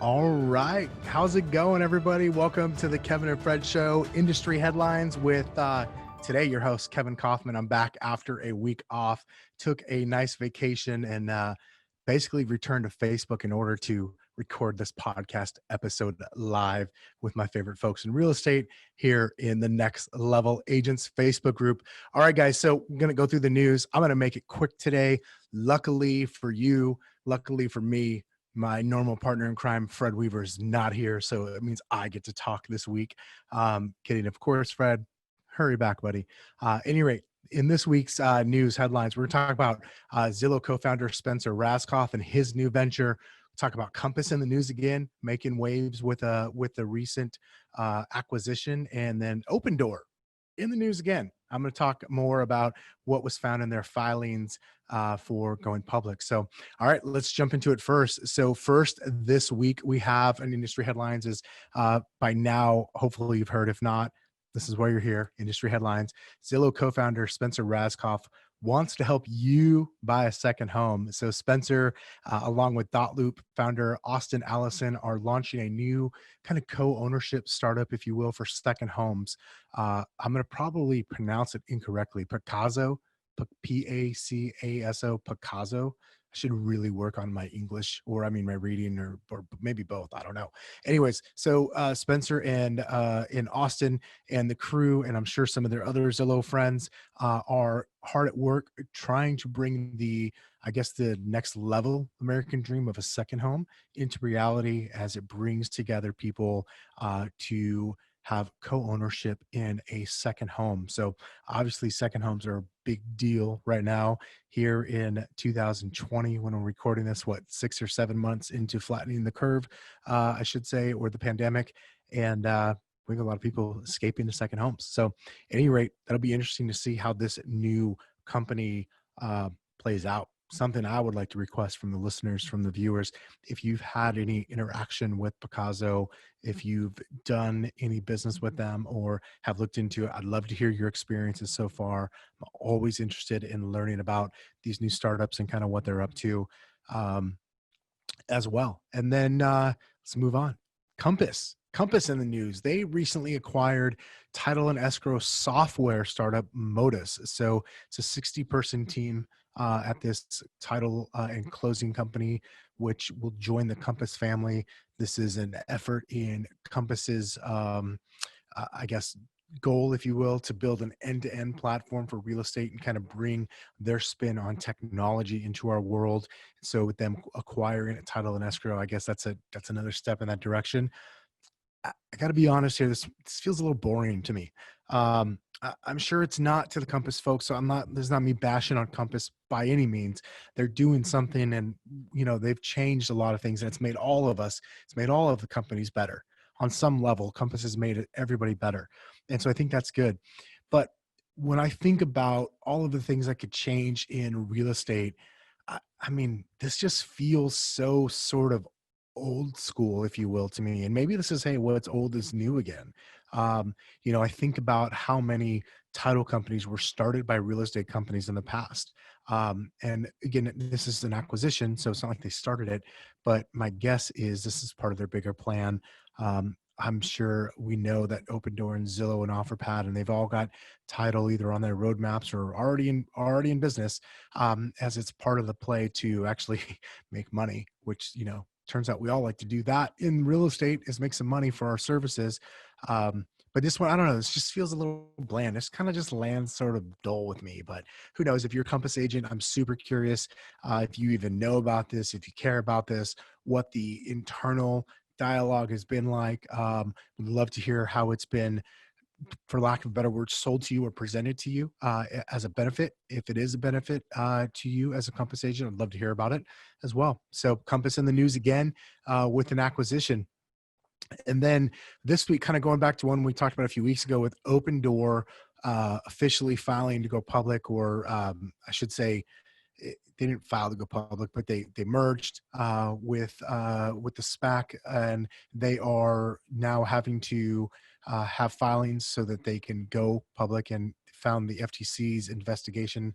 All right. How's it going, everybody? Welcome to the Kevin and Fred Show, Industry Headlines with today, your host, Kevin Kauffman. I'm back after a week off, took a nice vacation, and basically returned to Facebook in order to record this podcast episode live with my favorite folks in real estate here in the Next Level Agents Facebook group. All right, guys. So I'm going to go through the news. I'm going to make it quick today. Luckily for you, luckily for me, my normal partner in crime, Fred Weaver, is not here. So it means I get to talk this week. Kidding, of course, Fred. Hurry back, buddy. Any rate, in this week's news headlines, we're going to talk about Zillow co-founder Spencer Rascoff and his new venture. We'll talk about Compass in the news again, making waves with the recent acquisition, and then Opendoor in the news again. I'm going to talk more about what was found in their filings for going public. So, all right, let's jump into it first. So first this week, we have an industry headlines is by now, hopefully you've heard. If not, this is why you're here. Industry headlines. Zillow co-founder Spencer Rascoff wants to help you buy a second home. So Spencer, along with Dotloop founder Austin Allison, are launching a new kind of co-ownership startup, if you will, for second homes. I'm going to probably pronounce it incorrectly. Picasso, P-A-C-A-S-O, Picasso. I should really work on my English, or I mean my reading, or maybe both. I don't know. Anyways, so Spencer and in Austin and the crew, and I'm sure some of their other Zillow friends are hard at work trying to bring I guess, the next level American dream of a second home into reality as it brings together people to have co-ownership in a second home. So obviously second homes are a big deal right now here in 2020 when we're recording this, 6 or 7 months into flattening the curve, I should say, or the pandemic. And we have a lot of people escaping to second homes. So at any rate, that'll be interesting to see how this new company plays out. Something I would like to request from the listeners, from the viewers, if you've had any interaction with Picasso, if you've done any business with them or have looked into it, I'd love to hear your experiences so far. I'm always interested in learning about these new startups and kind of what they're up to as well. And then let's move on. Compass in the news. They recently acquired title and escrow software startup Modus. So it's a 60-person team at this title and closing company, which will join the Compass family. This is an effort in Compass's, I guess, goal, if you will, to build an end-to-end platform for real estate and kind of bring their spin on technology into our world. So with them acquiring a title and escrow, I guess that's another step in that direction. I got to be honest here. This feels a little boring to me. I'm sure it's not to the Compass folks. So there's not me bashing on Compass by any means. They're doing something, and, they've changed a lot of things, and it's made all of the companies better on some level. Compass has made everybody better. And so I think that's good. But when I think about all of the things that could change in real estate, I mean, this just feels so sort of old school, if you will, to me. And maybe this is, hey, what's old is new again. I think about how many title companies were started by real estate companies in the past. And again, this is an acquisition, so it's not like they started it, but my guess is this is part of their bigger plan. I'm sure we know that Opendoor and Zillow and OfferPad, and they've all got title either on their roadmaps or already in business, as it's part of the play to actually make money, which, turns out we all like to do that in real estate, is make some money for our services. But this one, I don't know, this just feels a little bland. This kind of just lands sort of dull with me, but who knows? If you're a Compass agent, I'm super curious if you even know about this, if you care about this, what the internal dialogue has been like. Would love to hear how it's been, for lack of a better word, sold to you or presented to you as a benefit. If it is a benefit to you as a Compass agent, I'd love to hear about it as well. So Compass in the news again with an acquisition. And then this week, kind of going back to one we talked about a few weeks ago with Opendoor officially filing to go public, or I should say, they didn't file to go public, but they merged with the SPAC, and they are now having to have filings so that they can go public. And found the FTC's investigation,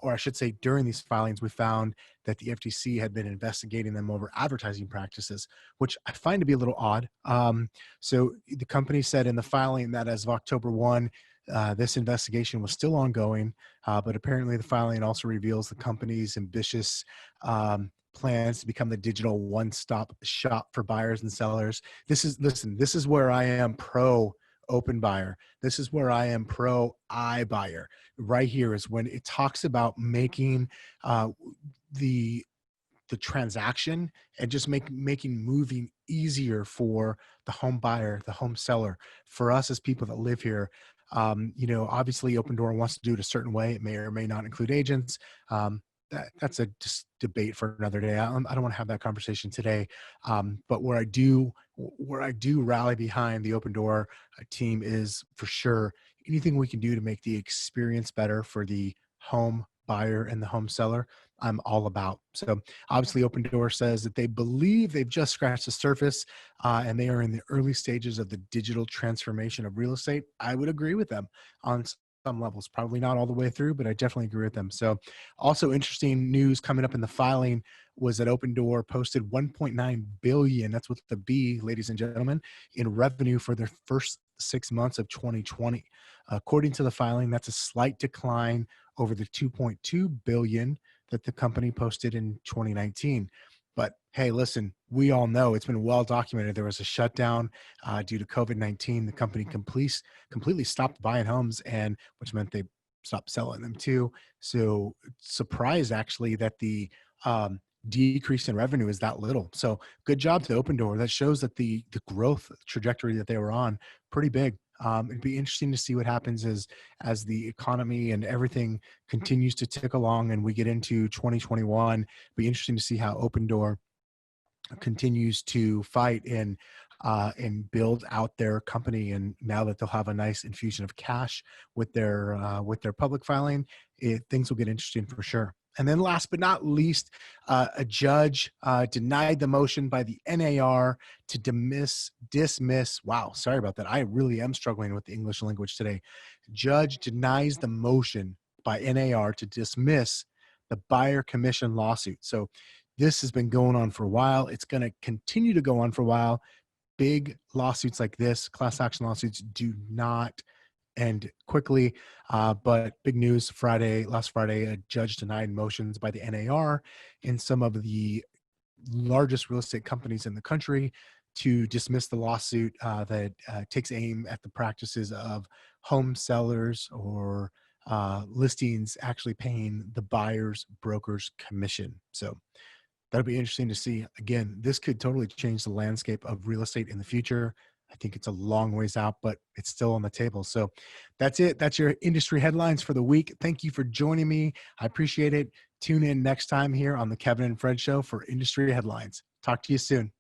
or I should say during these filings, we found that the FTC had been investigating them over advertising practices, which I find to be a little odd. So the company said in the filing that as of October 1, this investigation was still ongoing, but apparently the filing also reveals the company's ambitious plans to become the digital one-stop shop for buyers and sellers. Listen, this is where I am pro open buyer. This is where I am pro iBuyer. Right here is when it talks about making uh, the the transaction and just making moving easier for the home buyer, the home seller, for us as people that live here. Obviously Opendoor wants to do it a certain way. It may or may not include agents. That's a just debate for another day. I don't want to have that conversation today. But where I do rally behind the Opendoor team is for sure anything we can do to make the experience better for the home buyer and the home seller. I'm all about. So obviously Opendoor says that they believe they've just scratched the surface, and they are in the early stages of the digital transformation of real estate. I would agree with them on some levels, probably not all the way through, but I definitely agree with them. So also interesting news coming up in the filing was that Opendoor posted 1.9 billion, that's with the B, ladies and gentlemen, in revenue for their first 6 months of 2020. According to the filing, that's a slight decline over the 2.2 billion that the company posted in 2019. But hey, listen, we all know it's been well documented. There was a shutdown due to COVID-19. The company completely stopped buying homes, and which meant they stopped selling them too. So surprised actually that the decrease in revenue is that little. So good job to Opendoor. That shows that the growth trajectory that they were on pretty big. It'd be interesting to see what happens as the economy and everything continues to tick along and we get into 2021. It'd be interesting to see how Opendoor continues to fight and build out their company. And now that they'll have a nice infusion of cash with their public filing, things will get interesting for sure. And then last but not least, a judge denied the motion by the NAR to dismiss. Wow, sorry about that. I really am struggling with the English language today. Judge denies the motion by NAR to dismiss the buyer commission lawsuit. So this has been going on for a while. It's going to continue to go on for a while. Big lawsuits like this, class action lawsuits, do not end quickly. But big news last Friday, a judge denied motions by the NAR and some of the largest real estate companies in the country to dismiss the lawsuit that takes aim at the practices of home sellers or listings actually paying the buyer's broker's commission. So that'll be interesting to see. Again, this could totally change the landscape of real estate in the future. I think it's a long ways out, but it's still on the table. So that's it. That's your industry headlines for the week. Thank you for joining me. I appreciate it. Tune in next time here on the Kevin and Fred Show for industry headlines. Talk to you soon.